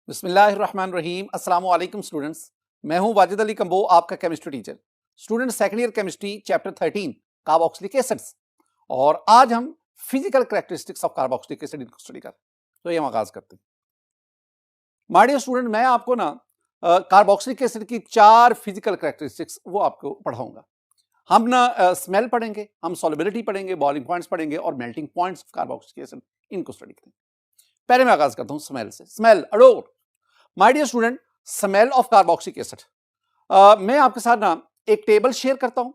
बिस्मिल्लाहिर्रहमानिर्रहीम। अस्सलाम वालेकुम स्टूडेंट्स, मैं हूं वाजिद अली कंबो, आपका chemistry teacher. Student second year chemistry chapter 13 carboxylic acids, और आज हम physical characteristics of carboxylic acid इनको स्टडी कर। तो ये हम आगाज करते हैं। माय डियर स्टूडेंट, मैं आपको ना कार्बोक्सिलिक एसिड की 4 फिजिकल कैरेक्टरिस्टिक्स वो आपको पढ़ाऊंगा। हम ना स्मेल पढ़ेंगे, हम सॉल्युबिलिटी पढ़ेंगे, बॉइलिंग पॉइंट्स पढ़ेंगे और melting points of carboxylic acid, इनको स्टडी करेंगे। पहले मैं आगाज करता हूं स्मेल से। Smell, odour. My dear student, smell of carboxylic acid, मैं आपके साथ ना एक टेबल शेयर करता हूं।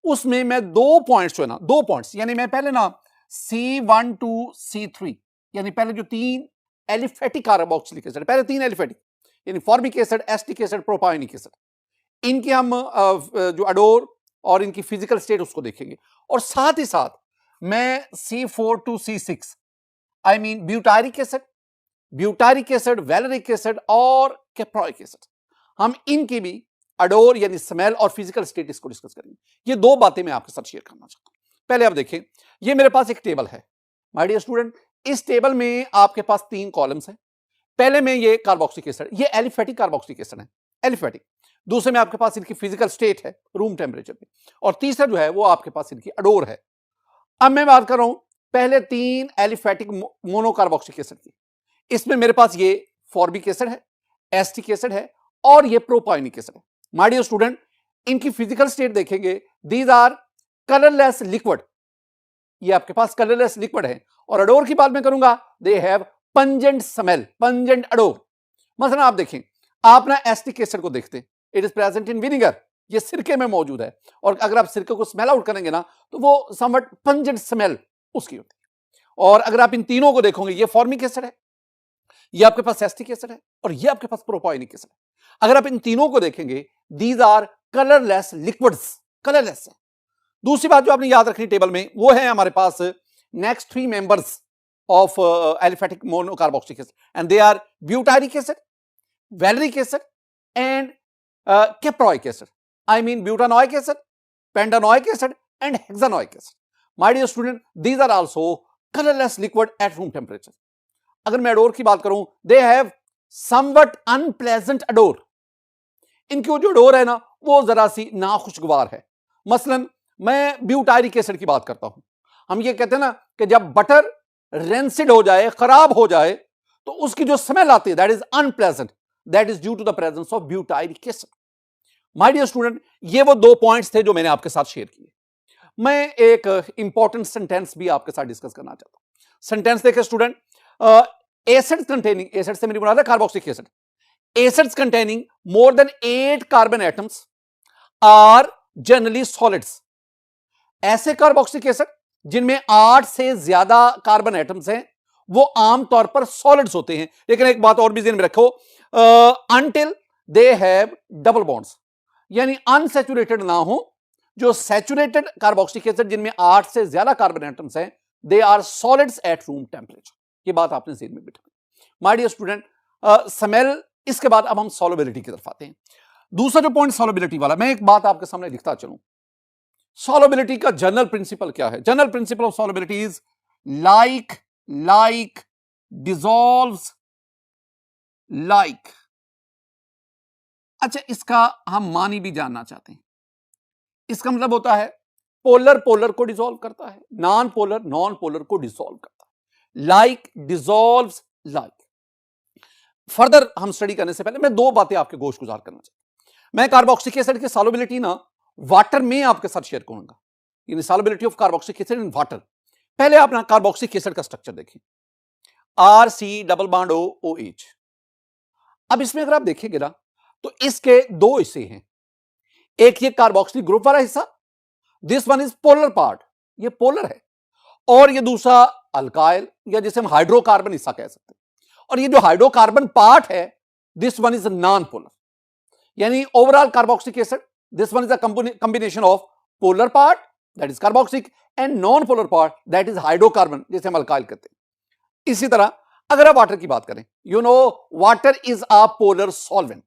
उसमें मैं 2 पॉइंट्स जो है ना, 2 पॉइंट्स यानी मैं पहले ना C1 टू C3 यानी पहले जो 3 एलिफेटिक कार्बोक्सिलिक एसिड, पहले 3 एलिफेटिक यानी formic acid, acetic acid, propionic acid, इनके हम जो अडोर और इनकी फिजिकल स्टेट उसको देखेंगे। और साथ ही साथ मैं C4 to C6 I mean butyric acid, valeric acid और कैप्रोइक एसिड, हम इनकी भी अडोर यानी स्मेल और फिजिकल स्टेटस को डिस्कस करेंगे। ये 2 बातें मैं आपके साथ शेयर करना चाहता हूं। पहले आप देखें, ये मेरे पास एक टेबल है माय डियर स्टूडेंट। इस टेबल में आपके पास 3 कॉलम्स हैं। पहले में ये कार्बोक्सिलिक एसिड, ये एलिफेटिक कार्बोक्सिलिक एसिड है, एलिफेटिक। दूसरे में आपके पास इनकी फिजिकल स्टेट है रूम टेम्परेचर पे, और तीसरा जो है वो आपके पास इनकी अडोर है। अब मैं बात कर रहा हूं पहले 3 एलिफेटिक मोनोकार्बोक्सिलिक एसिड की। इसमें मेरे पास ये फॉर्मिक एसिड है, एसिटिक एसिड है और ये प्रोपायोनिक एसिड है। माय डियर स्टूडेंट, इनकी फिजिकल स्टेट देखेंगे, दीज आर कलरलेस लिक्विड, ये आपके पास कलरलेस लिक्विड है। और अडोर की बात मैं करूंगा, they have pungent smell, pungent adore. मतलब आप देखें, आप ना एसिटिक एसिड को देखते हैं, it is present in vinegar, ये सिरके में मौजूद है, और अगर आप सिरके को स्मेल आउट करेंगे ना तो वो समवट पंजेंट स्मेल उसकी होती है। और अगर आप इन तीनों को देखोगे, ये फॉर्मिक एसिड है, ये आपके पास एसिटिक एसिड है और ये आपके पास प्रोपायोनिक एसिड है। अगर आप इन तीनों को देखेंगे, these are colourless liquids, colourless है। दूसरी बात जो आपने याद रखनी टेबल में, वो है हमारे पास next 3 members of aliphatic monocarboxylic acid, and they are butyric acid, valeric acid and caproic acid. I mean butanoic acid, pentanoic acid and hexanoic acid. My dear student, these are also colourless liquid at room temperature. अगर मैं odour की बात करूं, they have somewhat unpleasant odour, इनकी जो adore है ना वो जरा सी नाखुशगवार है। मसलन मैं ब्यूटारिक एसिड की बात करता हूं। हम ये कहते हैं ना कि जब बटर रेंसिड हो जाए, खराब हो जाए, तो उसकी जो स्मेल आती है that is unpleasant, that is due to the presence of butyric acid. My dear student, ये वो 2 पॉइंट्स थे जो मैंने आपके साथ शेयर किए। मैं एक इंपॉर्टेंट सेंटेंस भी आपके साथ डिस्कस करना चाहता हूं। सेंटेंस देखें स्टूडेंट, एसिड्स कंटेनिंग, एसिड से मेरी मुराद है carboxylic acid, acids containing more than 8 carbon atoms are generally solids. ऐसे कार्बोक्सिलिक एसिड जिनमें 8 से ज्यादा कार्बन एटम्स हैं वो आमतौर पर सॉलिड्स होते हैं। लेकिन एक बात और भी ध्यान में रखो, until they have double bonds, यानी अनसैचुरेटेड ना हो। जो सैचुरेटेड कार्बोक्सिलिक एसिड जिनमें 8 से ज्यादा कार्बन एटम्स हैं, they are solids at room temperature. ये बात आपने ज़हन में बिठा। माय डियर स्टूडेंट, स्मेल, इसके बाद अब हम सॉल्युबिलिटी की तरफ आते हैं। दूसरा जो पॉइंट सॉल्युबिलिटी वाला, मैं एक बात आपके सामने लिखता चलूं। सॉल्युबिलिटी का जनरल प्रिंसिपल क्या है? General principle of solubility is like like dissolves like. अच्छा, इसका हम मानी भी जानना चाहते हैं। इसका मतलब होता है पोलर पोलर को डिसॉल्व करता है, नॉन पोलर नॉन पोलर को डिसॉल्व करता है। Like dissolves like. फर्दर हम स्टडी करने से पहले मैं 2 बातें आपके गोश गुजार करना चाहता हूं। मैं कार्बोक्सिलिक एसिड की सॉल्युबिलिटी ना वाटर में आपके साथ शेयर करूंगा, यानी solubility of carboxylic acid in water. पहले आप ना कार्बोक्सिलिक एसिड का स्ट्रक्चर देखिए, RC डबल बॉन्ड OH। अब इसमें अगर आप देखेंगे ना तो इसके 2 हिस्से हैं। एक ये कार्बोक्सिलिक ग्रुप वाला हिस्सा, this one is polar part, ये पोलर है, और ये दूसरा अल्काइल या जिसे हम हाइड्रोकार्बन हिस्सा कह सकते हैं। और ये जो हाइड्रोकार्बन पार्ट है, this one is non polar, यानी overall carboxylic acid, this one is a combination of polar part that is carboxylic and non polar part that is hydrocarbon, जिसे हम अल्काइल कहते हैं। इसी तरह अगर आप वाटर की बात करें, you know water is a polar solvent,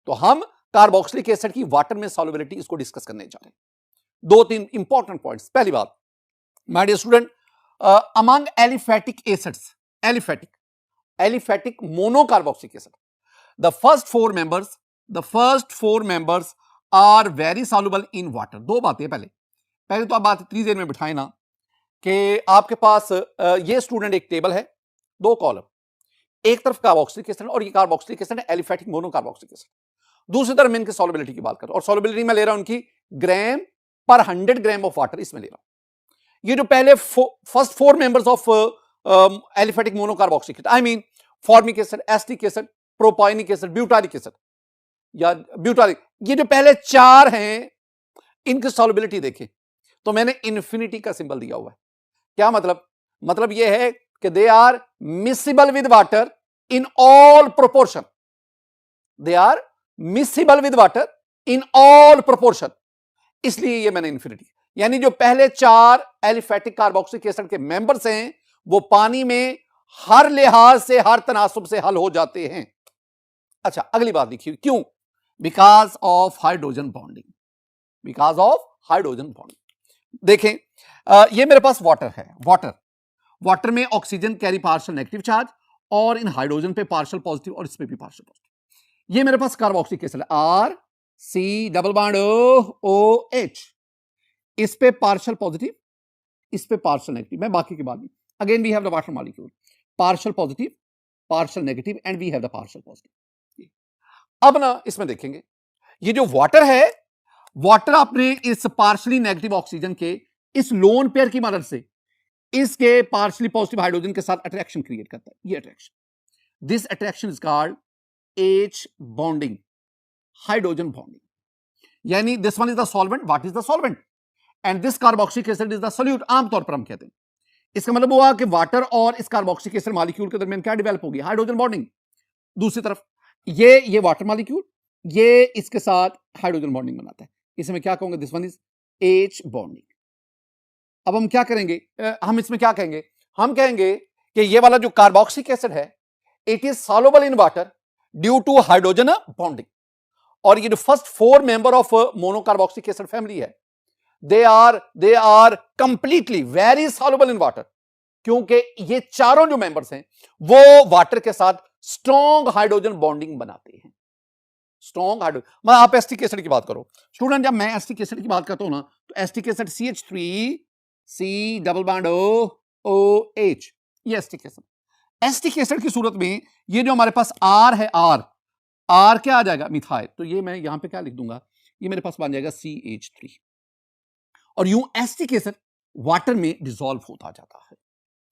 तो हम कार्बोक्सिलिक एसिड की वाटर में सॉल्युबिलिटी इसको डिस्कस करने जा रहे हैं। 2-3 इंपॉर्टेंट पॉइंट्स। पहली बात, my dear student, among aliphatic acids, aliphatic aliphatic monocarboxylic acid. The first four members are very soluble in water. दो बातें पहले तो आप बात इतनी देर में बिठाए ना कि आपके पास ये स्टूडेंट एक टेबल है, दो कॉलम, एक तरफ कार्बोक्सिलिक एसिड और ये कार्बोक्सिलिक एसिड है एलिफेटिक मोनोकार्बोक्सिलिक एसिड, दूसरी तरफ मैं इनकी सॉल्युबिलिटी की बात कर रहा हूं और सॉल्युबिलिटी में ले रहा हूं उनकी ग्राम पर 100 ग्राम ऑफ वाटर, इसमें ले रहा हूं। ये जो पहले first four members of aliphatic monocarboxylic acid, I mean formic acid, acetic acid, propionic acid, butyric acid या ब्यूटारिक, ये जो पहले चार हैं इनकी सॉल्युबिलिटी देखें तो मैंने इन्फिनिटी का सिंबल दिया हुआ है। क्या मतलब यह है कि they are miscible with water in all proportion, they are miscible with water in all proportion, इसलिए ये मैंने इन्फिनिटी, यानी जो पहले चार एलिफेटिक कार्बोक्सिलिक एसिड के मेंबर्स हैं वो पानी में हर लिहाज से, हर तनासुब से हल हो जाते हैं। अच्छा, अगली बात लिखिए, क्यों? Because of hydrogen bonding, because of hydrogen bonding. देखें, ये मेरे पास वाटर है, वाटर में oxygen carry partial negative charge और इन हाइड्रोजन पे पार्शियल पॉजिटिव और इसमें भी पार्शियल पॉजिटिव। ये मेरे पास carboxylic acid R C double bond O H, इस पे पार्शियल पॉजिटिव, इस पे पार्शियल नेगेटिव। मैं बाकी की बात नहीं, again we have the water molecule, partial positive, partial negative and we have the partial positive. अब ना इसमें देखेंगे ये जो वाटर है, वाटर अपने इस पार्शियली नेगेटिव ऑक्सीजन के इस लोन पेयर की मदद से इसके पार्शियली पॉजिटिव हाइड्रोजन के साथ अट्रैक्शन क्रिएट करता है। ये attraction, this attraction is called H bonding, hydrogen bonding, यानी this one is the solvent, what is the solvent, and this carboxylic acid is the solute. आमतौर पर हम कहते हैं, इसका मतलब हुआ कि वाटर और इस कार्बोक्सिलिक एसिड मॉलिक्यूल के दरमियान क्या डेवलप होगी? Hydrogen bonding. दूसरी तरफ ये वाटर मॉलिक्यूल ये इसके साथ हाइड्रोजन बॉन्डिंग बनाता है, इसे मैं क्या कहूंगा? This one is H bonding. अब हम क्या करेंगे? हम इसमें क्या कहेंगे? हम कहेंगे कि ये वाला जो कार्बोक्सिलिक एसिड है it is soluble in water due to hydrogen bonding, और ये जो first four member of monocarboxylic acid family है they are completely very soluble in water, क्योंकि ये चारों जो मेंबर्स हैं वो वाटर के साथ स्ट्रॉन्ग हाइड्रोजन बॉन्डिंग बनाते हैं। स्ट्रॉन्ग हाइड्रोजन, मैं आप एस्टिक एसिड की बात करो स्टूडेंट, जब मैं एस्टिक एसिड की बात करता हूं ना तो acetic acid CH3 C double bond OH, ये एस्टिक एसिड। एस्टिक एसिड की सूरत में ये जो हमारे पास R है, R क्या आ जाएगा? मिथाइल। तो ये मैं यहां पे क्या लिख दूंगा? ये मेरे पास बन जाएगा CH3, और यूं एस्टिक एसिड वाटर में डिसॉल्व होता जाता है।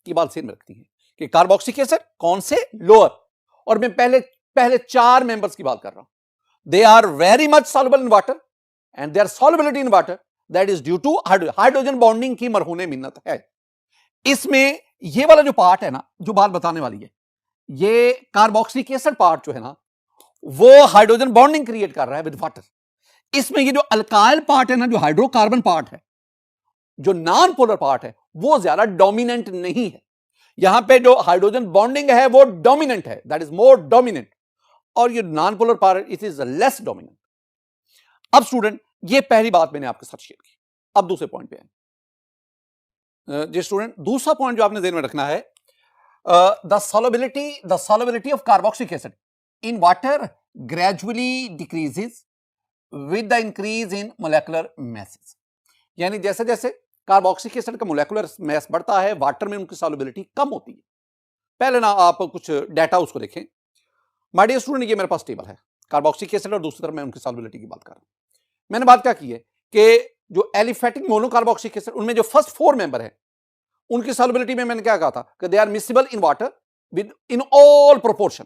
की बात सेम रखती है कि कार्बोक्सिलिक एसिड कौन से? लोअर, और मैं पहले चार मेंबर्स की बात कर रहा हूं। They are very much soluble in water and their solubility in water that is due to hydrogen bonding की मरहूने मिन्नत है। इसमें ये वाला जो पार्ट है ना, जो बात बताने वाली है, ये कार्बोक्सिलिक एसिड पार्ट जो है ना वो हाइड्रोजन बॉन्डिंग क्रिएट कर रहा है विद वाटर। इसमें ये जो अल्काइल पार्ट है ना, जो हाइड्रोकार्बन पार्ट है, जो नॉन पोलर पार्ट है, वो ज्यादा डोमिनेंट नहीं है। यहां पे जो हाइड्रोजन बॉन्डिंग है वो डोमिनेंट है, दैट इज मोर डोमिनेंट, और ये non polar part it is less dominant. अब स्टूडेंट, ये पहली बात मैंने आपके साथ शेयर की। अब दूसरे पॉइंट पे आए जी स्टूडेंट, दूसरा पॉइंट जो आपने ध्यान में रखना है, the solubility of carboxylic acid in water gradually decreases with the increase in molecular message, यानी जैसे जैसे कार्बोक्सिलिक एसिड का मोलेकुलर मैस बढ़ता है वाटर में उनकी सॉल्युबिलिटी कम होती है। पहले ना आप कुछ डाटा उसको देखें। माय डियर स्टूडेंट, ये मेरे पास टेबल है कार्बोक्सिलिक एसिड और दूसरी तरफ मैं उनकी सॉल्युबिलिटी की बात कर रहा हूं। मैंने बात क्या की है कि जो एलिफेटिक मोनोकार्बोक्सिलिक एसिड उनमें जो फर्स्ट फोर मेंबर है उनकी सॉल्युबिलिटी में मैंने क्या कहा था कि they are miscible in water with in all proportion.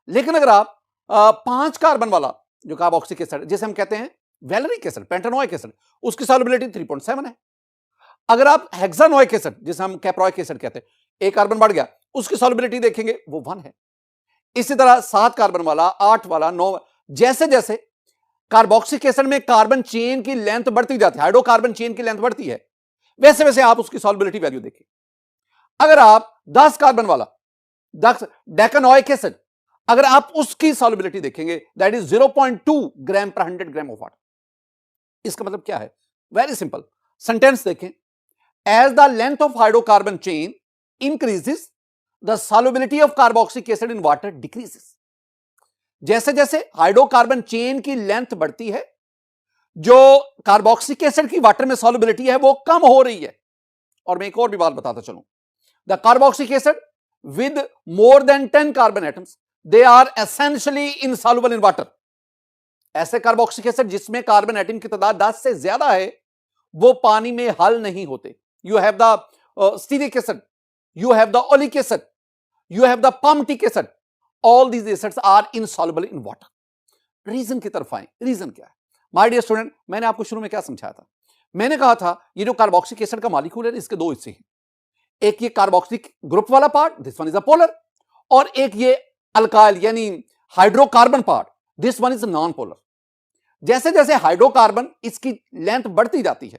लेकिन अगर आप 5 कार्बन वाला जो कार्बोक्सिलिक एसिड जिसे हम कहते हैं वैलेरिक एसिड, पेंटानोइक एसिड, उसकी सॉल्युबिलिटी 3.7 है। अगर आप हेक्सानोइक एसिड जिसे हम कैप्रोइक एसिड कहते हैं, एक कार्बन बढ़ गया, उसकी सॉल्युबिलिटी देखेंगे वो 1 है। इसी तरह 7 कार्बन वाला, 8 वाला, 9, जैसे जैसे कार्बोक्सिलिक एसिड में कार्बन चेन की लेंथ बढ़ती जाती है, हाइड्रोकार्बन चेन की लेंथ बढ़ती है, वैसे वैसे आप उसकी सॉल्युबिलिटी वैल्यू देखें। अगर आप 10 कार्बन वाला 10 डेकानोइक एसिड, अगर आप उसकी सॉल्युबिलिटी देखेंगे दैट इज 0.2 ग्राम पर 100 ग्राम ऑफ वाटर। इसका मतलब क्या है? वेरी सिंपल, सेंटेंस देखें, as the length of hydrocarbon chain increases the solubility of carboxylic acid in water decreases. जैसे जैसे हाइड्रोकार्बन चेन की लेंथ बढ़ती है, जो कार्बोक्सिलिक एसिड की वाटर में सॉल्युबिलिटी है वो कम हो रही है। और मैं एक और भी बात बताता चलूं, the carboxylic acid with more than 10 carbon atoms they are essentially insoluble in water. ऐसे कार्बोक्सिलिक एसिड जिसमें कार्बन एटम की तादाद 10 से ज्यादा है वो पानी में हल नहीं होते। You have the stearic acid, you have the oleic acid, you have the palmitic acid, all these acids are insoluble in water. Reason की तरफ आए, रीजन क्या है? माय डियर स्टूडेंट, मैंने आपको शुरू में क्या समझाया था? मैंने कहा था ये जो कार्बोक्सिलिक एसिड का मॉलिक्यूल है इसके दो हिस्से हैं, एक ये कार्बोक्सिलिक ग्रुप वाला part, this one is a polar, और एक ये अल्काइल यानी hydrocarbon part, this one is non polar. जैसे जैसे हाइड्रोकार्बन इसकी लेंथ बढ़ती जाती है,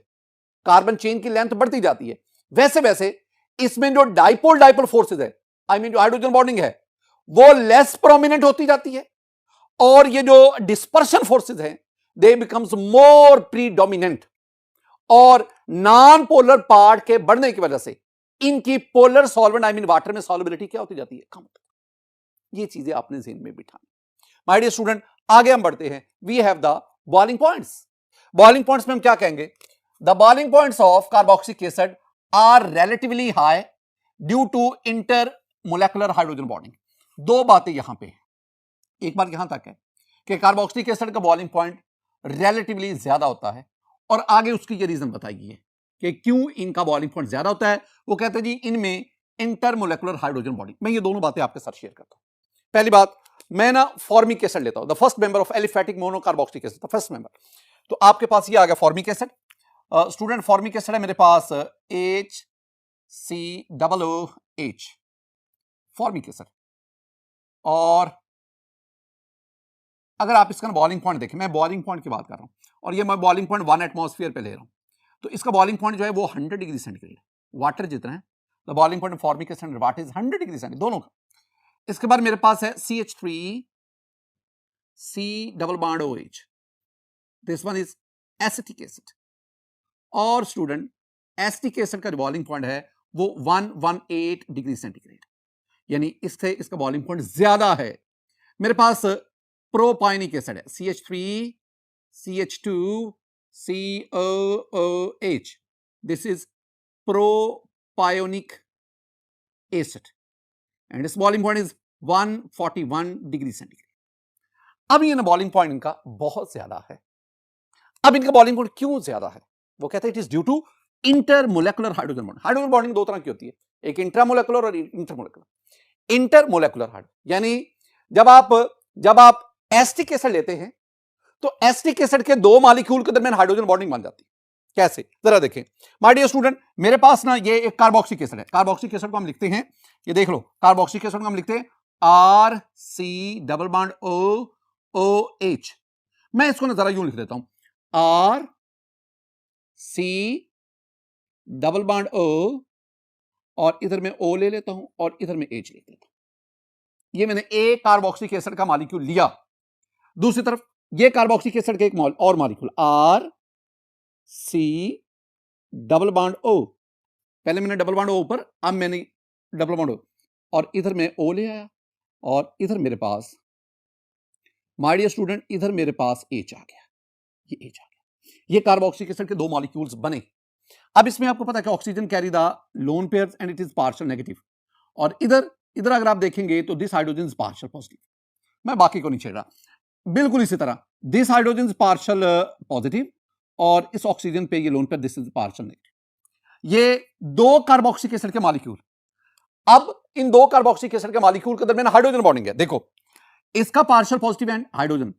कार्बन चेन की लेंथ बढ़ती जाती है, वैसे वैसे इसमें जो डाइपोल डाइपोल फोर्सेज है, जो हाइड्रोजन बॉन्डिंग है वो लेस प्रोमिनेंट होती जाती है, और ये जो डिस्पर्शन फोर्सेज हैं दे बिकम्स मोर प्रीडोमिनेंट, और नॉन पोलर पार्ट के बढ़ने की वजह से इनकी पोलर सॉल्वेंट वाटर में सॉल्युबिलिटी क्या होती जाती है, कम होती है। ये चीजें आपने ज़हन में बिठानी। माय डियर स्टूडेंट, आगे हम बढ़ते हैं। We have the boiling points. Boiling points में हम क्या कहेंगे? The boiling points of carboxylic acid are relatively high due to inter molecular hydrogen bonding. दो बातें यहां पे हैं। एक बात यहां तक है कि कार्बोक्सिलिक एसिड का बॉइलिंग पॉइंट रिलेटिवली ज्यादा होता है, और आगे उसकी ये रीजन बताई गई है कि क्यों इनका बॉइलिंग पॉइंट ज्यादा होता है। वो कहते हैं जी इनमें इंटरमोलेकुलर हाइड्रोजन बॉन्डिंग। मैं ये दोनों बातें आपके साथ शेयर करता हूं। पहली बात, मैं ना फॉर्मिक एसिड लेता हूं, the first member of aliphatic monocarboxylic acid, the first member. तो आपके पास ये आ गया formic acid. Student formic acid है मेरे पास HCOOH, फॉर्मिक एसिड। और अगर आप इसका बॉइलिंग पॉइंट देखें, मैं बॉइलिंग पॉइंट की बात कर रहा हूं, और ये मैं बॉइलिंग पॉइंट 1 एटमॉस्फेयर पे ले रहा हूं, तो इसका बॉइलिंग पॉइंट जो है वो 100 डिग्री सेंटीग्रेड, वाटर जितना है। The boiling point formic acid water is 100 degree centigrade दोनों का। इसके बाद मेरे पास है CH3COOH, this one is acetic acid. और स्टूडेंट एसिटिक एसिड का जो बॉइलिंग पॉइंट है वो 118 डिग्री सेंटीग्रेड, यानी इससे इसका बॉइलिंग पॉइंट ज्यादा है। मेरे पास प्रोपाइनिक एसिड है CH3CH2COOH, this is propionic acid and its boiling point is 141 degree centigrade. अब ये ना बॉइलिंग पॉइंट इनका बहुत ज्यादा है। अब इनका बॉइलिंग पॉइंट क्यों ज्यादा है? वो कहते हैं it is due to intermolecular hydrogen bonding. Hydrogen bonding दो तरह की होती है, एक इंट्रामोलेकुलर और इंटरमोलेकुलर। इंटरमोलेकुलर हाइड्रोजन यानी जब आप एसिटिक एसिड लेते हैं तो एसिटिक एसिड के दो मॉलिक्यूल के दरमियान हाइड्रोजन बॉन्डिंग बन जाती है। कैसे, जरा देखें माय डियर स्टूडेंट। मेरे पास ना ये एक कार्बोक्सिलिक एसिड है। कार्बोक्सिलिक एसिड को हम लिखते हैं, ये देख लो, कार्बोक्सिलिक एसिड को हम लिखते हैं RC≡OH। मैं इसको ना जरा यूं लिख देता हूं, RC≡O, और इधर मैं O ले लेता हूं और इधर मैं H लिख देता हूं। ये मैंने एक कार्बोक्सिलिक एसिड का मॉलिक्यूल लिया। दूसरी तरफ ये कार्बोक्सिलिक एसिड का एक और मॉलिक्यूल RC≡O। पहले मैंने डबल बॉन्ड O ऊपर, अब मैंने डबल बॉन्ड O, और इधर मैं O ले आया, और इधर मेरे पास माय डियर स्टूडेंट इधर मेरे पास H आ गया, ये H आ गया। ये कार्बोक्सिलिक एसिड के दो मॉलिक्यूल्स बने। अब इसमें आपको पता है कि oxygen carry the lone pairs and it is partial negative, और इधर अगर आप देखेंगे तो this hydrogen is partial positive. मैं बाकी को नहीं छेड़ रहा। बिल्कुल इसी तरह this hydrogen is partial positive, और इस ऑक्सीजन पे ये lone pair this is partial negative. ये दो कार्बोक्सिलिक एसिड के मॉलिक्यूल। अब इन दो कार्बोक्सिलिक एसिड के मॉलिक्यूल के दरमियान हाइड्रोजन बॉन्डिंग है। देखो, इसका पार्शियल पॉजिटिव एंड हाइड्रोजन,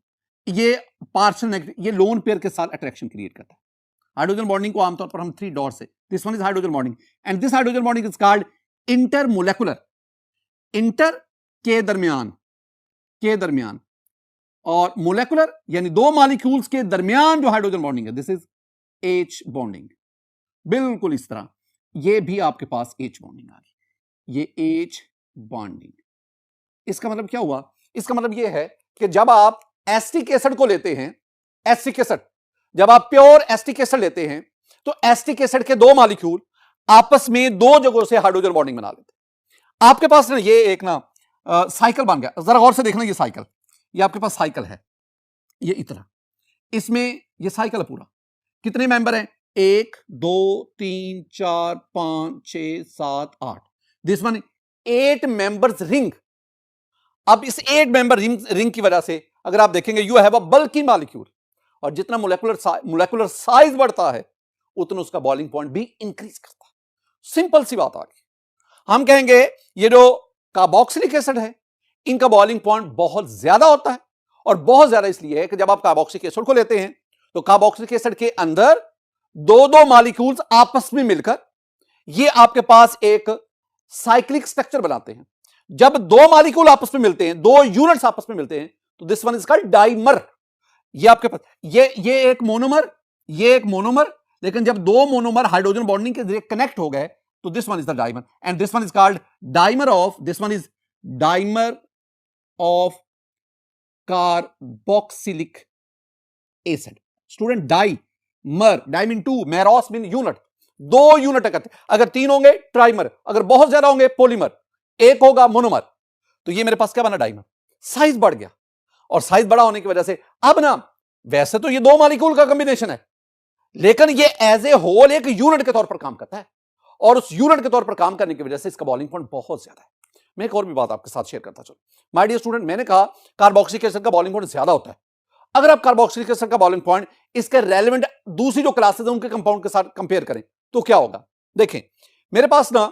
ये पार्शियल नेगेटिव, ये लोन पेयर के साथ अट्रैक्शन क्रिएट करता है। हाइड्रोजन बॉन्डिंग को आमतौर पर हम 3 डॉट्स से, this one is hydrogen bonding and this hydrogen bonding is called intermolecular. Inter के दरमियान और मोलेकुलर यानी दो मॉलिक्यूल्स के दरमियान जो हाइड्रोजन बॉन्डिंग है, दिस इज H बॉन्डिंग। बिल्कुल इस तरह ये भी आपके पास H बॉन्डिंग आ गई, ये H बॉन्डिंग। इसका मतलब क्या हुआ? इसका मतलब ये है कि जब आप एसिटिक एसिड को लेते हैं, एसिटिक एसिड, जब आप प्योर एसिटिक एसिड लेते हैं तो एसिटिक एसिड के दो मॉलिक्यूल आपस में दो जगहों से हाइड्रोजन बॉन्डिंग बना लेते हैं। आपके पास ना ये एक ना साइकिल बन गया, जरा गौर से देखना, ये साइकिल, ये आपके पास साइकिल है, ये इतना, इसमें ये साइकिल है पूरा, कितने मेंबर हैं, 1 2 3 4 5 6 7 8, दिस वन 8 मेंबर्स रिंग। अब इस 8 मेंबर रिंग की वजह से अगर आप देखेंगे you have a bulky molecule, और जितना मोलेकुलर साइज बढ़ता है उतना उसका बॉइलिंग पॉइंट भी इंक्रीज करता है। सिंपल सी बात आ गई। हम कहेंगे ये जो कार्बोक्सिलिक एसिड है इनका बॉइलिंग पॉइंट बहुत ज्यादा होता है, और बहुत ज्यादा इसलिए है कि जब आप कार्बोक्सिलिक एसिड को लेते हैं तो कार्बोक्सिलिक एसिड के अंदर दो मॉलिक्यूल्स आपस में मिलकर ये आपके पास एक साइक्लिक स्ट्रक्चर बनाते हैं। जब दो मॉलिक्यूल आपस में मिलते हैं, दो यूनिट्स आपस में मिलते हैं, तो this one is called dimer. ये आपके पास ये एक मोनोमर, ये एक मोनोमर, लेकिन जब दो मोनोमर हाइड्रोजन बॉन्डिंग के जरिए कनेक्ट हो गए तो this one is the dimer, and this one is called dimer of, this one is dimer of carboxylic acid. Student dimer, di mean two, meros mean unit, दो unit इकट्ठे, अगर 3 होंगे trimer, अगर बहुत ज्यादा होंगे पॉलीमर, एक होगा मोनोमर, तो ये मेरे पास क्या बना, डाइमर। साइज बढ़ गया, और साइज बड़ा होने की वजह से अब ना, वैसे तो ये दो मॉलिक्यूल का कॉम्बिनेशन है, लेकिन ये एज ए होल एक यूनिट के तौर पर काम करता है, और उस यूनिट के तौर पर काम करने की वजह से इसका बॉइलिंग पॉइंट बहुत ज्यादा है। मैं एक और भी बात आपके साथ शेयर करता चलूं। माय डियर स्टूडेंट, मैंने कहा कार्बोक्सिलिक एसिड का बॉइलिंग पॉइंट ज्यादा होता है। अगर आप कार्बोक्सिलिक एसिड का बॉइलिंग पॉइंट इसके रेलेवेंट दूसरी जो क्लासेस हैं उनके कंपाउंड के साथ कंपेयर करें तो क्या होगा। देखें मेरे पास ना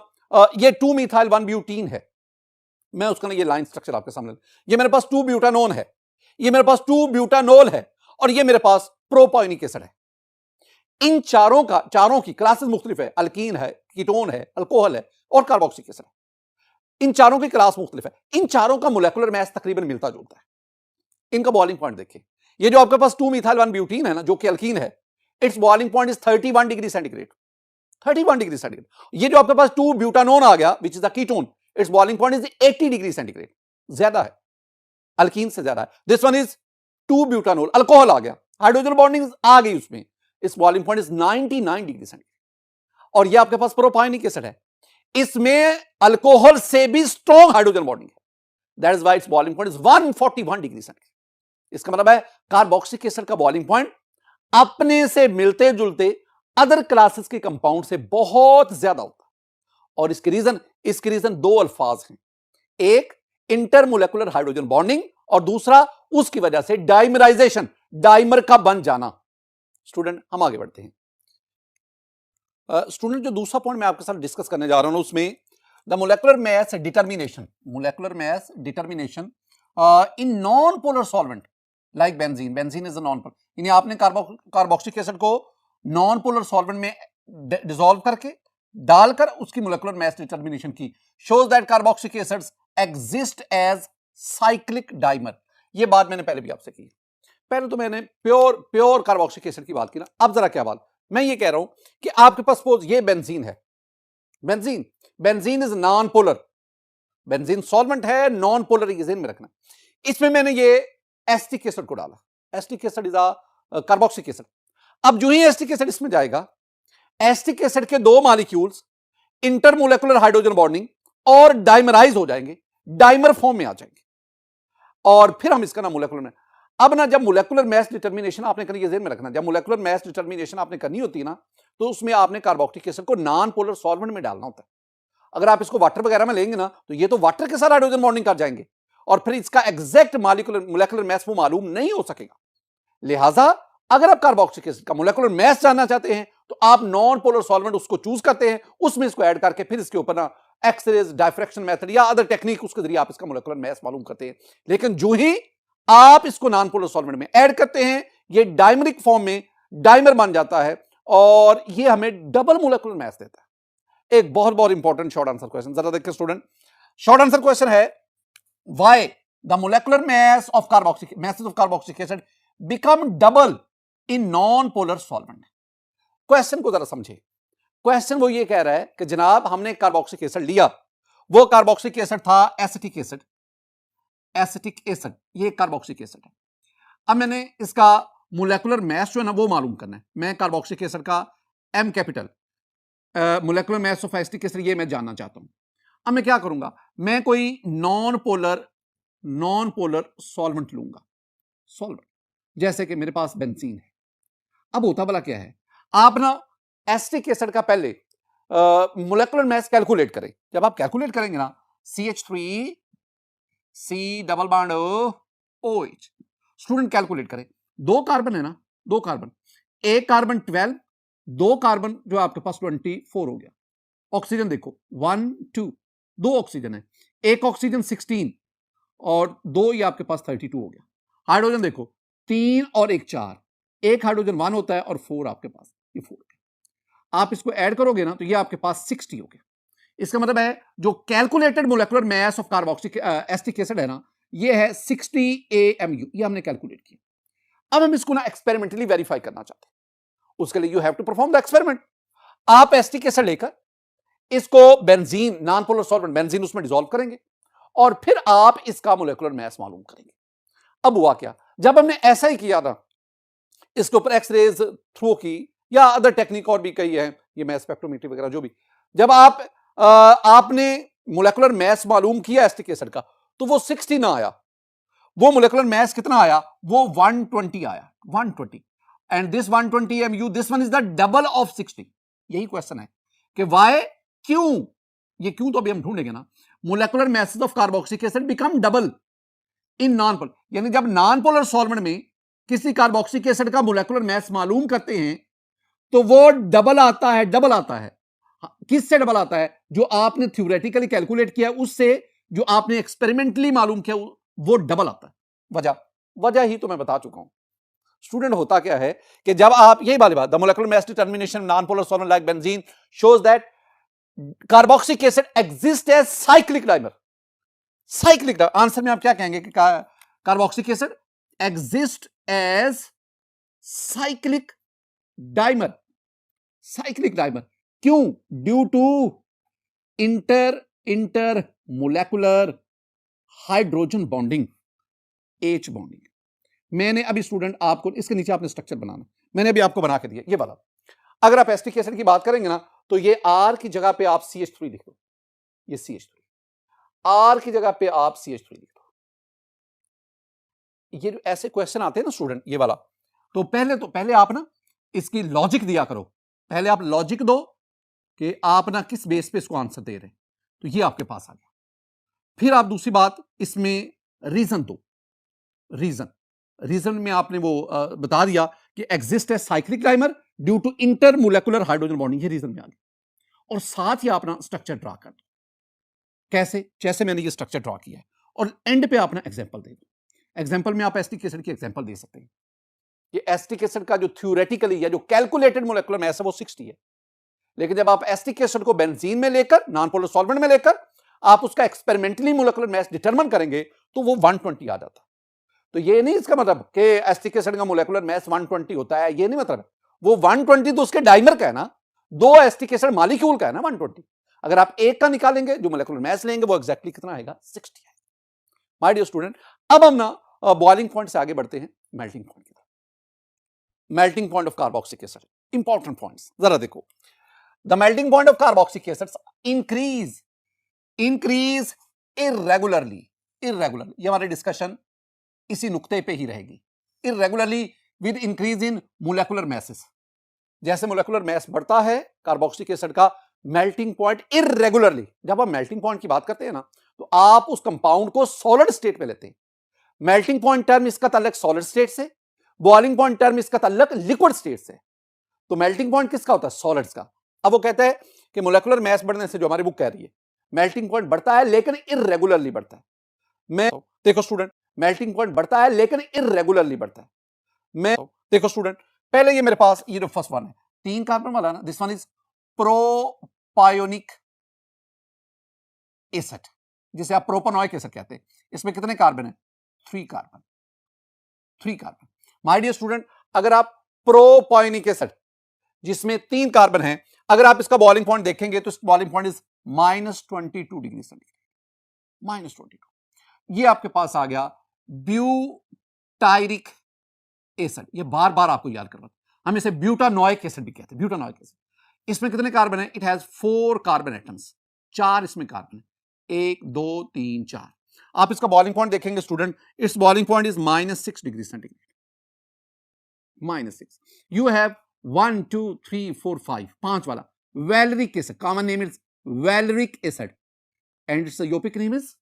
ये 2 मिथाइल 1 ब्यूटीन है, मैं उसका ना ये लाइन स्ट्रक्चर आपके सामने, ये मेरे पास 2 ब्यूटानोन है, ये मेरे पास 2 ब्यूटानोल है, और ये मेरे पास प्रोपायोनिक एसिड है। इन चारों की क्लासेस मुख्तलिफ है, अल्कीन है, कीटोन है, अल्कोहल है और कार्बोक्सिलिक एसिड है। इन चारों की क्लास मुख्तलिफ है, इन चारों का मोलेकुलर मास तकरीबन मिलता जुलता है। इनका बॉइलिंग पॉइंट देखिए, ये जो आपके पास 2 मिथाइल 1 ब्यूटीन है ना, जो कि अल्कीन है, it's boiling point is 31 degree centigrade, 31 degree centigrade. ये जो आपके पास 2 ब्यूटानोन आ गया which is the ketone, it's boiling point is 80 degree centigrade, ज्यादा है, अल्कीन से ज्यादा है। This one is 2 butanol, alcohol आ गया, हाइड्रोजन बॉन्डिंग आ गई उसमें, इस boiling point is 99 degree centigrade. और ये आपके पास प्रोपायोनिक एसिड है, इसमें अल्कोहल से भी स्ट्रॉन्ग हाइड्रोजन बॉन्डिंग है, that is why it's boiling point is 141 degree centigrade. इसका मतलब है कार्बोक्सिलिक एसिड का बॉइलिंग पॉइंट अपने से मिलते जुलते अदर क्लासेस के कंपाउंड से बहुत ज्यादा होता है। और इसके रीजन दो अल्फाज हैं, एक इंटरमोलेकुलर हाइड्रोजन बॉन्डिंग और दूसरा उसकी वजह से डाइमराइजेशन, डाइमर का बन जाना। स्टूडेंट हम आगे बढ़ते हैं। स्टूडेंट जो दूसरा पॉइंट मैं आपके साथ डिस्कस करने जा रहा हूं उसमें the molecular mass determination, molecular mass determination in non polar solvent like benzene, benzene is a non polar, यानी आपने कार्बोक्सिलिक एसिड को नॉन पोलर सॉल्वेंट में डिसॉल्व करके डालकर उसकी मोलेकुलर मास डिटर्मिनेशन की, shows that carboxylic acids exist as cyclic dimer. ये बात मैंने पहले भी आपसे की, पहले तो मैंने प्योर कार्बोक्सिलिक एसिड की बात की ना, अब जरा क्या बात मैं ये कह रहा हूं कि आपके पास सपोज ये बेंजीन है, benzene is non polar, benzene solvent है, नॉन पोलर इक्वेशन में रखना। इसमें मैंने ये एसिटिक एसिड को डाला, acetic acid is a carboxylic acid. अब जो ही एसिटिक एसिड इसमें जाएगा, एसिटिक एसिड के दो मॉलिक्यूल्स इंटरमोलेकुलर हाइड्रोजन बॉन्डिंग और डाइमराइज हो जाएंगे, डाइमर फॉर्म में आ जाएंगे, और फिर हम इसका नाम मोलेकुलर में। अब ना जब मोलेकुलर मास डिटर्मिनेशन आपने करनी, ये ज़हन में रखना, जब मोलेकुलर मास डिटर्मिनेशन आपने करनी होती है ना, तो उसमें आपने कार्बोक्सिलिक एसिड को नॉन पोलर सॉल्वेंट में डालना होता है। अगर आप इसको वाटर वगैरह में लेंगे ना, तो ये तो वाटर के साथ हाइड्रोजन बॉन्डिंग कर जाएंगे, और फिर इसका एग्जैक्ट मोलेकुलर मास वो मालूम नहीं हो सकेगा। लिहाजा अगर आप कार्बोक्सिलिक एसिड का मोलेकुलर मास जानना चाहते हैं तो आप नॉन पोलर सॉल्वेंट उसको चूज करते हैं, उसमें इसको ऐड करके फिर इसके ऊपर ना एक्सरेज, डायफ्रैक्शन मेथड या अदर टेक्निक उसके जरिए आप इसका मोलेकुलर मास मालूम करते हैं। लेकिन जो ही आप इसको नॉन पोलर सॉल्वेंट में ऐड करते हैं, ये डायमरिक फॉर्म में डाइमर बन जाता है, और ये हमें डबल मोलेकुलर मास देता है। एक बहुत इंपॉर्टेंट शॉर्ट आंसर क्वेश्चन, जरा देखिए स्टूडेंट, शॉर्ट आंसर क्वेश्चन है, why the molecular mass of carboxylic acid become double in non polar solvent. Question को जरा समझिए, क्वेश्चन वो ये कह रहा है कि जनाब हमने कार्बोक्सिलिक एसिड लिया, वो कार्बोक्सिलिक एसिड था एसिटिक एसिड, ये कार्बोक्सिलिक एसिड है। अब मैंने इसका मोलेकुलर मास जो है ना वो मालूम करना है। मैं कार्बोक्सिलिक एसिड का M capital molecular mass of acetic acid ये मैं जानना चाहता हूं। अब मैं क्या करूंगा, मैं कोई नॉन पोलर सॉल्वेंट लूंगा, सॉल्वेंट, जैसे कि मेरे पास बेंजीन है। अब होता भला क्या है, आप ना एसिटिक एसिड का पहले मोलेकुलर मास कैलकुलेट करें। जब आप कैलकुलेट करेंगे ना, CH3 C double bond OH, student calculate करें, 2 कार्बन है ना, 2 कार्बन, एक कार्बन 12, 2 कार्बन जो आपके पास 24 हो गया। ऑक्सीजन देखो 1 2, 2 ऑक्सीजन है, एक ऑक्सीजन 16 और 2 ये आपके पास 32 हो गया। हाइड्रोजन देखो 3 और 1 4, एक हाइड्रोजन 1 होता है और 4 आपके पास, ये 4। आप इसको ऐड करोगे ना तो ये आपके पास 60 हो गया। इसका मतलब है जो calculated molecular mass of carboxylic acetic acid है ना, ये है 60 AMU, ये हमने कैलकुलेट किया। अब हम इसको ना एक्सपेरिमेंटली वेरीफाई करना चाहते हैं। उसके लिए you have to perform the experiment. आप एसिटिक एसिड लेकर इसको benzene, non polar solvent benzene, उसमें डिसॉल्व करेंगे और फिर आप इसका मोलेकुलर मास मालूम करेंगे। अब हुआ क्या, जब हमने ऐसा ही किया था, इसके ऊपर एक्सरेज थ्रो की या अदर टेक्निक और भी कई है, ये मास स्पेक्ट्रोमेट्री वगैरह जो भी, जब आपने मोलेकुलर मास मालूम किया एसिटिक एसिड का, तो वो 60 ना आया, वो मोलेकुलर मास कितना आया, वो 120 आया, 120। And this 120 MU, this one is the double of 60। यही क्वेश्चन है कि वाई, क्यों, ये क्यों तो अभी हम ढूंढेंगे ना। Molecular masses of carboxylic acid become double in non polar, यानी जब नॉन पोलर सॉल्वेंट में किसी कार्बोक्सिलिक एसिड का मोलेकुलर मास मालूम करते हैं तो वो डबल आता है, डबल आता है। किससे डबल आता है, जो आपने थ्योरेटिकली कैलकुलेट किया उससे, जो आपने एक्सपेरिमेंटली मालूम किया वो डबल आता है। वजह ही तो मैं बता चुका हूं स्टूडेंट। होता क्या है कि जब आप, यही वाली बात, the molecular mass determination non polar solvent like benzene shows that carboxylic acid exist as cyclic dimer. Cyclic dimer, answer में आप क्या कहेंगे कि carboxylic acid exist as cyclic dimer. Cyclic dimer क्यों, due to inter molecular hydrogen bonding, H bonding. मैंने अभी student आपको इसके नीचे आपने स्ट्रक्चर बनाना, मैंने अभी आपको बना के दिया ये वाला। अगर आप एसिटिक एसिड की बात करेंगे ना तो ये R की जगह पे आप CH3 लिख दो, ये CH3, R की जगह पे आप CH3 लिख दो। ये ऐसे क्वेश्चन आते हैं ना स्टूडेंट, ये वाला, तो पहले आप ना इसकी लॉजिक दिया करो। पहले आप लॉजिक दो कि आप ना किस बेस पे इसको आंसर दे रहे हैं, तो ये आपके पास आ गया। फिर आप दूसरी बात इसमें रीजन दो। रीजन में आपने वो बता दिया कि एग्जिस्ट है cyclic dimer due to inter molecular hydrogen bonding, ये रीजन में आ गया। और साथ ही आप ना स्ट्रक्चर ड्रा कर दो, कैसे, जैसे मैंने ये स्ट्रक्चर ड्रा किया है, और एंड पे आप ना एग्जांपल दे दो। एग्जांपल में आप एसिटिक एसिड की एग्जांपल दे सकते हैं। ये एसिटिक एसिड का जो थ्योरेटिकली या जो कैलकुलेटेड मोलेकुलर मास है वो 60 है, लेकिन जब आप एसिटिक एसिड को बेंजीन में लेकर, नॉन पोलर सॉल्वेंट में लेकर आप उसका एक्सपेरिमेंटली मोलेकुलर मास डिटरमिन करेंगे तो वो 120 आ जाता। तो ये नहीं इसका मतलब कि एसिटिक एसिड का मोलेकुलर मास 120 होता है, ये नहीं मतलब। वो 120 तो उसके डाइमर का है ना, 2 एसिटिक एसिड मॉलिक्यूल का है ना 120। अगर आप एक का निकालेंगे, जो मोलेकुलर मास लेंगे, वो एग्जैक्टली कितना आएगा, 60 आएगा। माय डियर स्टूडेंट, अब हम ना बॉइलिंग पॉइंट से आगे बढ़ते हैं मेल्टिंग पॉइंट की तरफ। Melting point of carboxylic acid, important points जरा देखो। The melting point of carboxylic acids increase irregularly, ये हमारी डिस्कशन इसी नुक्ते पे ही रहेगी। irregularly with increase in molecular masses, जैसे मोलेकुलर मास बढ़ता है कार्बोक्सिलिक एसिड का मेल्टिंग पॉइंट irregularly। जब आप मेल्टिंग पॉइंट की बात करते हैं ना तो आप उस कंपाउंड को सॉलिड स्टेट में लेते हैं। मेल्टिंग पॉइंट टर्म इसका ताल्लुक सॉलिड स्टेट से, बॉइलिंग पॉइंट टर्म इसका ताल्लुक लिक्विड स्टेट से। तो मेल्टिंग पॉइंट किसका होता है, सॉलिड्स का। अब वो कहता है कि मोलेकुलर मास बढ़ने से, जो हमारी बुक कह रही है, मेल्टिंग पॉइंट बढ़ता है लेकिन इररेगुलरली बढ़ता है। मैं देखो स्टूडेंट, मेल्टिंग पॉइंट बढ़ता है लेकिन इररेगुलरली बढ़ता है। मैं देखो स्टूडेंट, पहले ये मेरे पास ये जो फर्स्ट वन है 3 कार्बन वाला ना, this one is propionic acid, जिसे आप प्रोपानोइक एसिड कहते हैं। इसमें कितने कार्बन है, 3 carbon, 3 carbon. My dear student, अगर आप प्रोपायोनिक एसिड जिसमें 3 कार्बन है, अगर आप इसका बॉइलिंग पॉइंट देखेंगे तो boiling point is -22 degree centigrade, -22। ये आपके पास आ गया ब्यूटायरिक एसिड। ये बार बार आपको याद करना, हम इसे ब्यूटानोइक एसिड भी कहते हैं, ब्यूटानोइक एसिड। इसमें कितने कार्बन है, इट हैज 4 कार्बन एटम्स, 4 इसमें कार्बन है। 1 2 3 4। आप इसका बॉइलिंग पॉइंट देखेंगे student, it's boiling point is -6 degree centigrade, -6। You have 1 2 3 4 5, 5 वाला valeric acid, common name is valeric acid, and its Yopic name is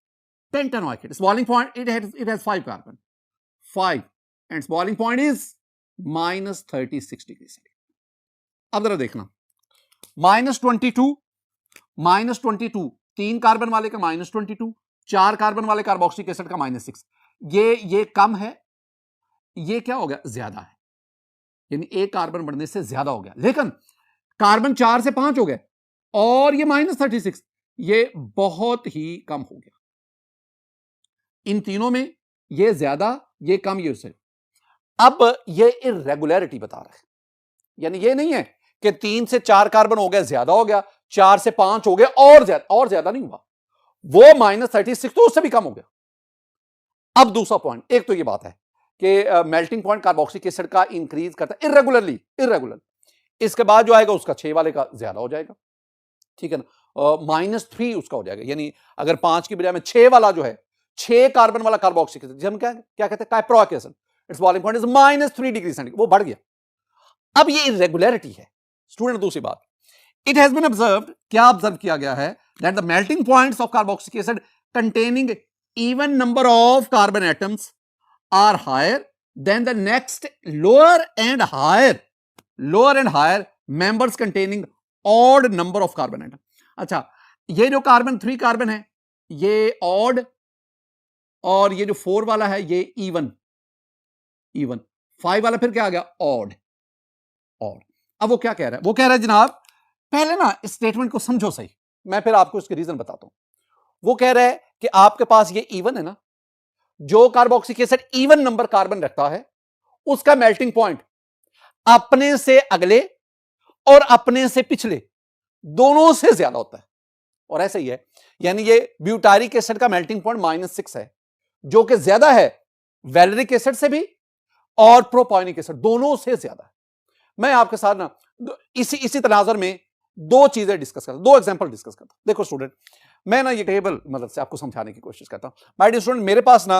pentanoic acid. Its boiling point, it has 5 carbon, 5, and its boiling point is -36 degrees Celsius. अब जरा देखना, -22, 3 carbon वाले का -22, 4 carbon वाले carboxylic acid का -6। ये कम है, ये क्या हो गया, ज्यादा है, यानी एक कार्बन बढ़ने से ज्यादा हो गया। लेकिन कार्बन 4 से 5 हो गए और ये -36, ये बहुत ही कम हो गया। इन तीनों में ये ज्यादा, ये कम, ये उससे। अब ये इर्रेगुलरिटी बता रहा है, यानी ये नहीं है कि 3 से 4 कार्बन हो गया, ज्यादा हो गया, 4 से 5 हो गया और ज्यादा नहीं हुआ, वो -36 तो उससे भी कम हो गया। अब दूसरा पॉइंट, एक तो ये बात है कि मेल्टिंग पॉइंट कार्बोक्सिलिक एसिड का इंक्रीज करता है इर्रेगुलर। इसके बाद जो आएगा उसका 6 वाले का ज्यादा हो जाएगा, ठीक है ना, -3 उसका हो जाएगा, यानी अगर 5 की बजाय में 6 वाला जो है, 6 कार्बन वाला कार्बोक्सिलिक एसिड, हम क्या कहते हैं, caproic acid, it's boiling point is -3 degree centigrade, वो बढ़ गया। अब ये इर्रेगुलरिटी है स्टूडेंट। दूसरी बात, इट हैज बीन ऑब्जर्व्ड, क्या ऑब्जर्व किया गया है, that the melting points of carboxylic acid containing even number of carbon atoms are higher than the next lower and higher members containing odd number of carbon atom. अच्छा, ये जो 3 carbon है ये odd, और ये जो 4 वाला है ये इवन, 5 वाला फिर क्या आ गया, ऑड। अब वो क्या कह रहा है, वो कह रहा है जनाब, पहले ना इस स्टेटमेंट को समझो सही, मैं फिर आपको इसके रीजन बताता हूं। वो कह रहा है कि आपके पास ये इवन है ना, जो carboxylic acid even number carbon रखता है उसका मेल्टिंग पॉइंट अपने से अगले और अपने से पिछले दोनों से ज्यादा होता है, और ऐसा ही है, यानी ये ब्यूटारिक एसिड का मेल्टिंग पॉइंट -6 है, जो कि ज्यादा है वैलेरिक एसिड से भी और प्रोपायोनिक एसिड दोनों से ज्यादा है। मैं आपके साथ ना इसी तनाजर में दो चीजें डिस्कस करता हूं, 2 एग्जांपल डिस्कस करता हूं। देखो स्टूडेंट, मैं ना ये टेबल मदद से आपको समझाने की कोशिश करता हूं। माय डियर स्टूडेंट, मेरे पास ना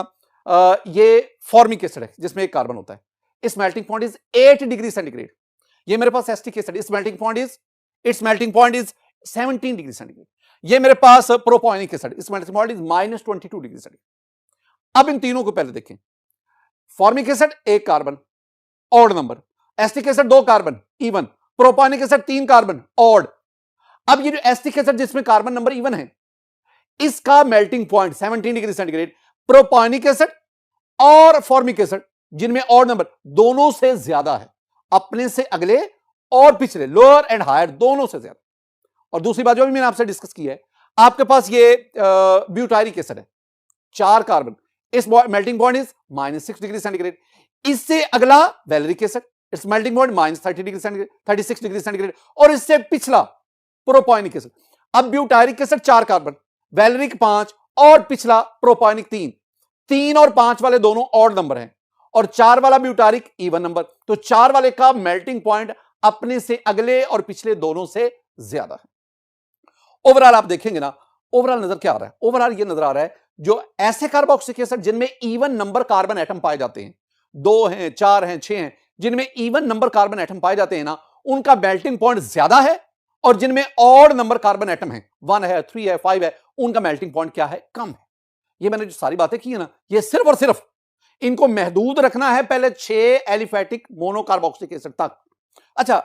ये फॉर्मिक एसिड है जिसमें एक कार्बन होता है, इस melting point is 8 degree centigrade. ये मेरे पास acetic acid, it's melting point is 17 degree centigrade. ये मेरे पास प्रोपायोनिक एसिड, इस melting point is -22 degree centigrade. अब इन तीनों को पहले देखें, formic acid 1 carbon odd number, acetic acid 2 carbon even, propionic acid 3 carbon odd. अब ये जो एसिटिक एसिड जिसमें कार्बन नंबर इवन है, इसका melting point 17 degree centigrade, प्रोपायोनिक acid और फॉर्मिक एसिड जिनमें ऑड नंबर दोनों से ज्यादा है, अपने से अगले और पिछले, लोअर एंड हायर दोनों से ज्यादा। और दूसरी बात जो भी मैंने आपसे डिस्कस की है, आपके पास ये ब्यूटारिक एसिड है 4 कार्बन, इस melting point is -6 degree centigrade. इससे अगला valeric acid, it's melting point -30 degree centigrade, 36 degree centigrade, और इससे पिछला प्रोपायोनिक एसिड। अब ब्यूटारिक एसिड 4 कार्बन, वैलेरिक 5 और पिछला प्रोपायोनिक 3 और 5 वाले दोनों ऑड नंबर हैं, और 4 वाला ब्यूटारिक इवन नंबर, तो 4 वाले का मेल्टिंग पॉइंट अपने से अगले और पिछले दोनों से ज्यादा है। ओवरऑल आप देखेंगे ना, ओवरऑल नजर क्या आ रहा है, ओवरऑल ये नजर आ रहा है, जो ऐसे कार्बोक्सिलिक एसिड जिनमें इवन नंबर कार्बन एटम पाए जाते हैं, 2 हैं, 4 हैं, 6 हैं, जिनमें इवन नंबर कार्बन एटम पाए जाते हैं ना, उनका मेल्टिंग पॉइंट ज्यादा है, और जिनमें ऑड नंबर कार्बन एटम है, 1 है, 3 है, 5 है, उनका मेल्टिंग पॉइंट क्या है, कम है। ये मैंने जो सारी बातें की है ना, ये सिर्फ और सिर्फ इनको महदूद रखना है पहले 6 एलिफेटिक मोनोकार्बोक्सिलिक एसिड तक। अच्छा,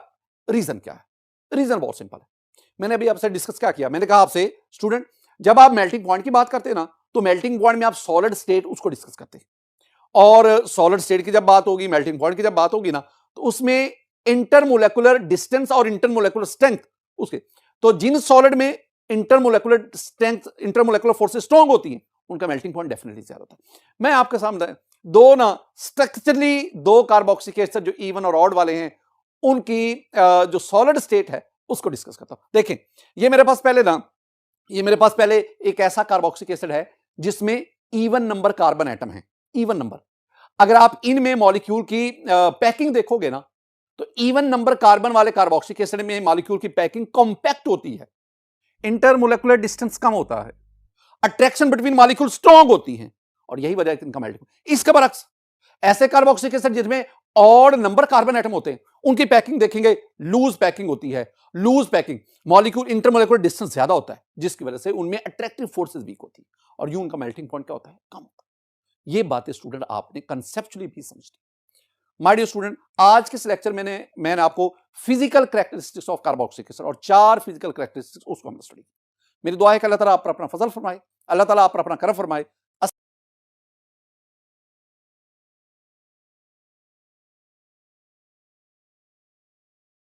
रीजन क्या है, रीजन बहुत सिंपल है। मैंने अभी आपसे डिस्कस क्या किया, मैंने कहा आपसे स्टूडेंट, जब आप मेल्टिंग पॉइंट की बात करते हैं ना, तो मेल्टिंग पॉइंट में आप सॉलिड स्टेट उसको डिस्कस करते हैं, और सॉलिड स्टेट की जब बात होगी, मेल्टिंग पॉइंट की जब बात होगी ना, तो उसमें इंटरमोलेकुलर डिस्टेंस और इंटरमोलेकुलर स्ट्रेंथ उसके, तो जिन सॉलिड में इंटरमोलेकुलर स्ट्रेंथ, इंटरमोलेकुलर फोर्सेस स्ट्रांग होती हैं, उनका मेल्टिंग पॉइंट डेफिनेटली ज्यादा होता है। मैं आपके सामने दो ना स्ट्रक्चरली 2 कार्बोक्सिलिक एसिड जो इवन और ऑड वाले हैं, उनकी जो सॉलिड स्टेट है उसको डिस्कस करता हूं। देखें, ये मेरे पास पहले एक ऐसा कार्बोक्सिलिक एसिड है जिसमें इवन नंबर कार्बन एटम है, इवन नंबर। अगर आप इनमें मॉलिक्यूल की पैकिंग देखोगे ना, तो इवन नंबर कार्बन वाले कार्बोक्सिलिक एसिड में मॉलिक्यूल की पैकिंग कॉम्पैक्ट होती है, इंटरमोलेकुलर डिस्टेंस कम होता है। अट्रैक्शन बिटवीन मॉलिक्यूल स्ट्रांग होती है और यही वजह है इनका मेल्टिंग। इसके बरक्स ऐसे कार्बोक्सिलिक एसिड जिसमें ऑड नंबर कार्बन एटम होते हैं उनकी पैकिंग देखेंगे लूज पैकिंग होती है। Loose packing molecule intermolecular distance ज्यादा होता है जिसकी वजह से उनमें अट्रैक्टिव फोर्सेस वीक होती है और यूं उनका मेल्टिंग पॉइंट क्या होता है, कम होता है। ये बातें स्टूडेंट आपने कंसेप्चुअली भी समझनी। माय डियर स्टूडेंट, आज के इस लेक्चर में मैंने आपको physical characteristics of carboxylic acid और 4 फिजिकल कैरेक्टरिस्टिक्स उसको हमने स्टडी। मेरी दुआ है कि अल्लाह ताला आप पर अपना फजल फरमाए, अल्लाह ताला आप पर अपना करम फरमाए,